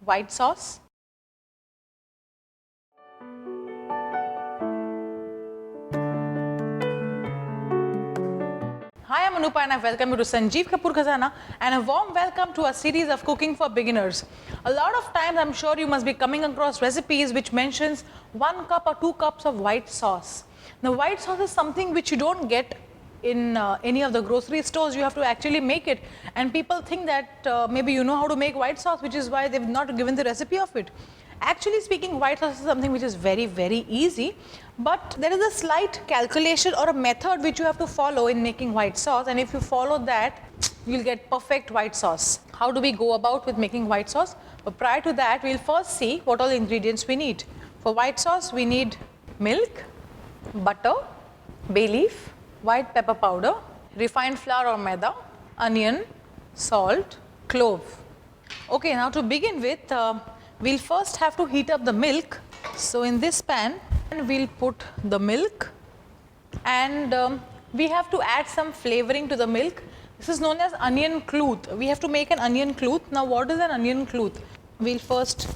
white sauce. Hi, I'm Anupa and I welcome you to Sanjeev Kapoor Khazana and a warm welcome to a series of cooking for beginners. A lot of times I'm sure you must be coming across recipes which mentions 1 cup or 2 cups of white sauce. Now white sauce is something which you don't get in any of the grocery stores. You have to actually make it, and people think that maybe you know how to make white sauce, which is why they've not given the recipe of it. Actually speaking, white sauce is something which is very easy, but there is a slight calculation or a method which you have to follow in making white sauce, and if you follow that, you'll get perfect white sauce. How do we go about with making white sauce? But prior to that, we'll first see what all ingredients we need. For white sauce, we need milk, butter, bay leaf, white pepper powder, refined flour or maida, onion, salt, clove. Okay, now to begin with, we'll first have to heat up the milk. So in this pan, we'll put the milk, and we have to add some flavoring to the milk. This is known as onion cloth. We have to make an onion cloth. Now what is an onion cloth? We'll first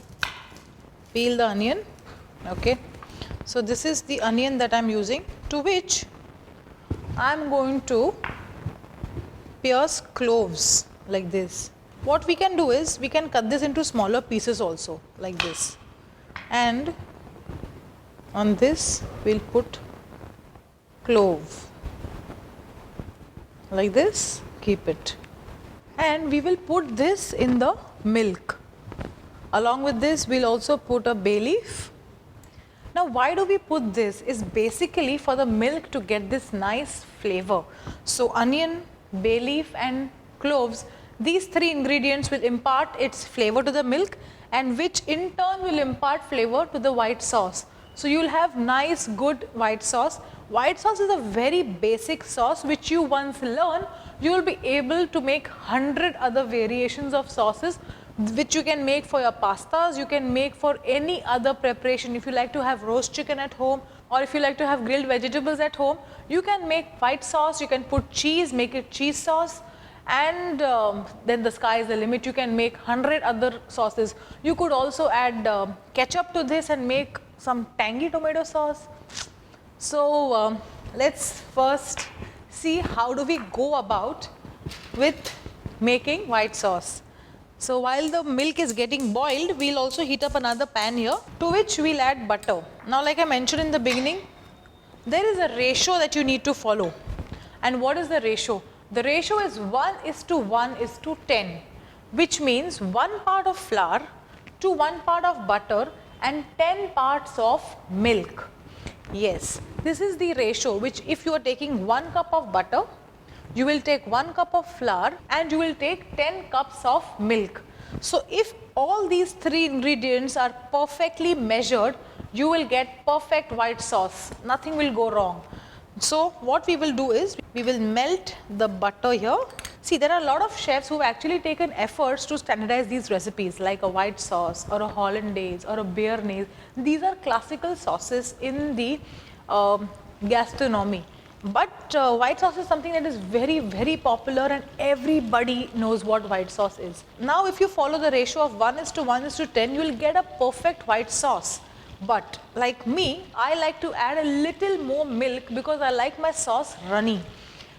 peel the onion. Okay, so this is the onion that I'm using, to which I'm going to pierce cloves like this. What we can do is, we can cut this into smaller pieces also, like this, and on this we'll put clove, like this, keep it, and we will put this in the milk. Along with this, we'll also put a bay leaf. Now why do we put this? Is basically for the milk to get this nice flavor. So onion, bay leaf and cloves, these three ingredients will impart its flavor to the milk, and which in turn will impart flavor to the white sauce. So you will have nice good white sauce. White sauce is a very basic sauce which you once learn, you will be able to make 100 other variations of sauces which you can make for your pastas, you can make for any other preparation. If you like to have roast chicken at home, or if you like to have grilled vegetables at home, you can make white sauce, you can put cheese, make it cheese sauce, and then the sky is the limit. You can make 100 other sauces. You could also add ketchup to this and make some tangy tomato sauce. So let's first see how do we go about with making white sauce. So while the milk is getting boiled, we'll also heat up another pan here, to which we'll add butter. Now like I mentioned in the beginning, there is a ratio that you need to follow. And what is the ratio? The ratio is 1:1:10, which means 1 part of flour to 1 part of butter and 10 parts of milk. Yes, this is the ratio, which if you are taking 1 cup of butter, you will take 1 cup of flour and you will take 10 cups of milk. So if all these three ingredients are perfectly measured, you will get perfect white sauce. Nothing will go wrong. So what we will do is, we will melt the butter here. See, there are a lot of chefs who have actually taken efforts to standardize these recipes, like a white sauce or a hollandaise or a béarnaise. These are classical sauces in the gastronomy. But white sauce is something that is very popular, and everybody knows what white sauce is. Now if you follow the ratio of 1:1:10, you will get a perfect white sauce. But like me, I like to add a little more milk because I like my sauce runny.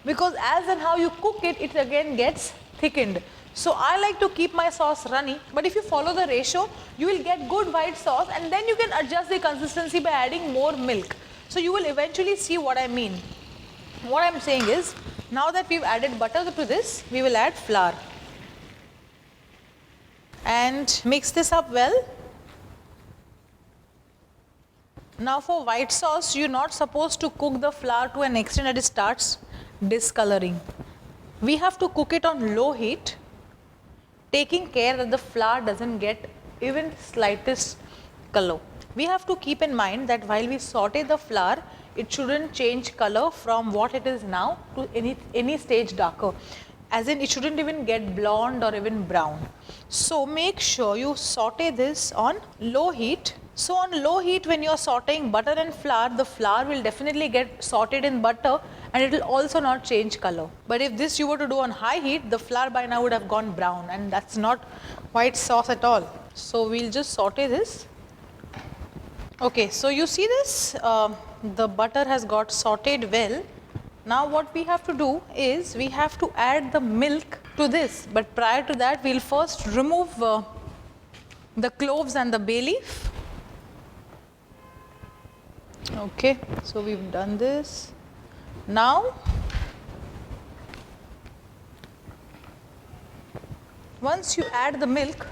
Because as and how you cook it, it again gets thickened. So I like to keep my sauce runny, but if you follow the ratio, you will get good white sauce, and then you can adjust the consistency by adding more milk. So you will eventually see what I mean. What I am saying is, now that we have added butter to this, we will add flour and mix this up well. Now for white sauce, you are not supposed to cook the flour to an extent that it starts discoloring. We have to cook it on low heat, taking care that the flour doesn't get even slightest color. We have to keep in mind that while we saute the flour, it shouldn't change color from what it is now to any stage darker. As in, it shouldn't even get blonde or even brown. So make sure you saute this on low heat. So on low heat, when you are sauteing butter and flour, the flour will definitely get sauteed in butter and it will also not change color. But if this you were to do on high heat, the flour by now would have gone brown, and that's not white sauce at all. So we'll just saute this. Okay, so you see this, the butter has got sauteed well. Now what we have to do is we have to add the milk to this, but prior to that we'll first remove the cloves and the bay leaf. Okay, so we've done this. Now once you add the milk,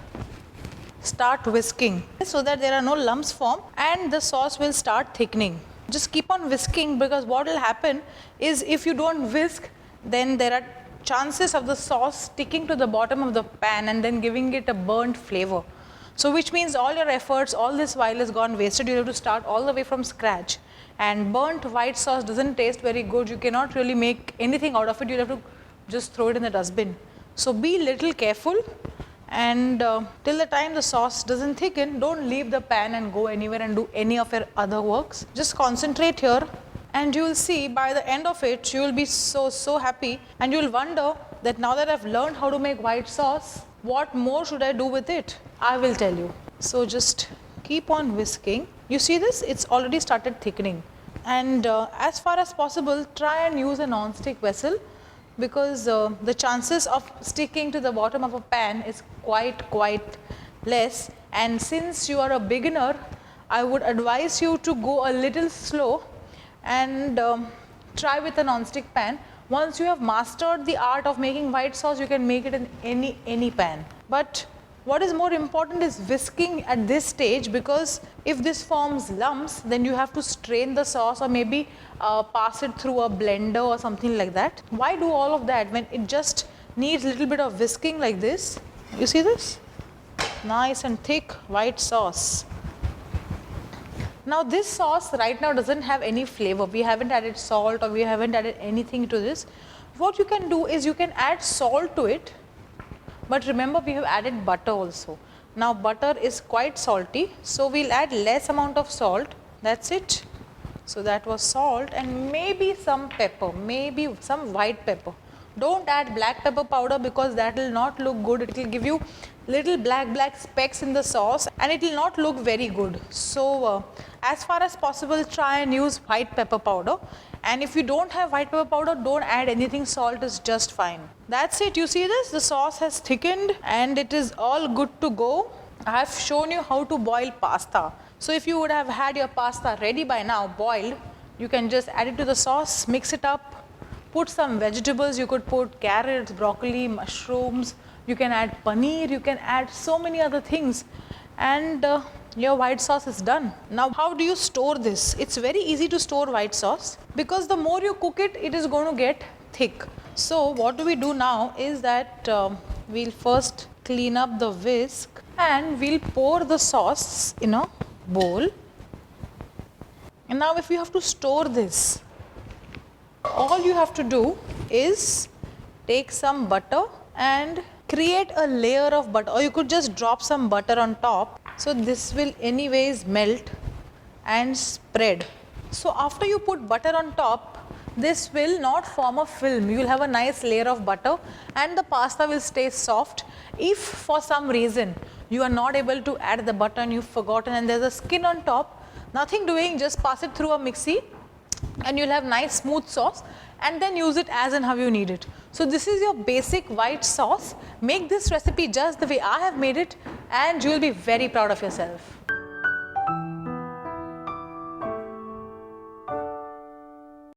start whisking so that there are no lumps formed and the sauce will start thickening. Just keep on whisking, because what will happen is if you don't whisk, then there are chances of the sauce sticking to the bottom of the pan and then giving it a burnt flavor. So which means all your efforts all this while has gone wasted. You have to start all the way from scratch, and burnt white sauce doesn't taste very good. You cannot really make anything out of it. You have to just throw it in the dustbin. So be little careful, and till the time the sauce doesn't thicken, don't leave the pan and go anywhere and do any of your other works. Just concentrate here, and you will see by the end of it you will be so happy, and you will wonder that now that I've learned how to make white sauce, what more should I do with it? I will tell you. So just keep on whisking. You see this, it's already started thickening, and as far as possible try and use a non-stick vessel, because the chances of sticking to the bottom of a pan is quite less. And since you are a beginner, I would advise you to go a little slow and try with a non-stick pan. Once you have mastered the art of making white sauce, you can make it in any pan. But what is more important is whisking at this stage, because if this forms lumps, then you have to strain the sauce or maybe pass it through a blender or something like that. Why do all of that when it just needs a little bit of whisking like this? You see this? Nice and thick white sauce. Now this sauce right now doesn't have any flavor. We haven't added salt or we haven't added anything to this. What you can do is you can add salt to it. But remember, we have added butter also. Now butter is quite salty, so we'll add less amount of salt. That's it. So that was salt, and maybe some pepper, maybe some white pepper. Don't add black pepper powder, because that will not look good. It will give you little black specks in the sauce and it will not look very good. So as far as possible, try and use white pepper powder. And if you don't have white pepper powder, don't add anything. Salt is just fine. That's it. You see this? The sauce has thickened and it is all good to go. I have shown you how to boil pasta. So if you would have had your pasta ready by now, boiled, you can just add it to the sauce, mix it up, put some vegetables. You could put carrots, broccoli, mushrooms. You can add paneer. You can add so many other things. And your white sauce is done. Now, how do you store this? It's very easy to store white sauce, because the more you cook it, it is going to get thick. So what do we do now is that we'll first clean up the whisk and we'll pour the sauce in a bowl. And now if you have to store this, all you have to do is take some butter and create a layer of butter, or you could just drop some butter on top. So this will anyways melt and spread. So after you put butter on top, this will not form a film. You will have a nice layer of butter and the pasta will stay soft. If for some reason you are not able to add the butter and you've forgotten and there's a skin on top, nothing doing, just pass it through a mixie and you'll have nice smooth sauce, and then use it as and how you need it. So this is your basic white sauce. Make this recipe just the way I have made it and you will be very proud of yourself.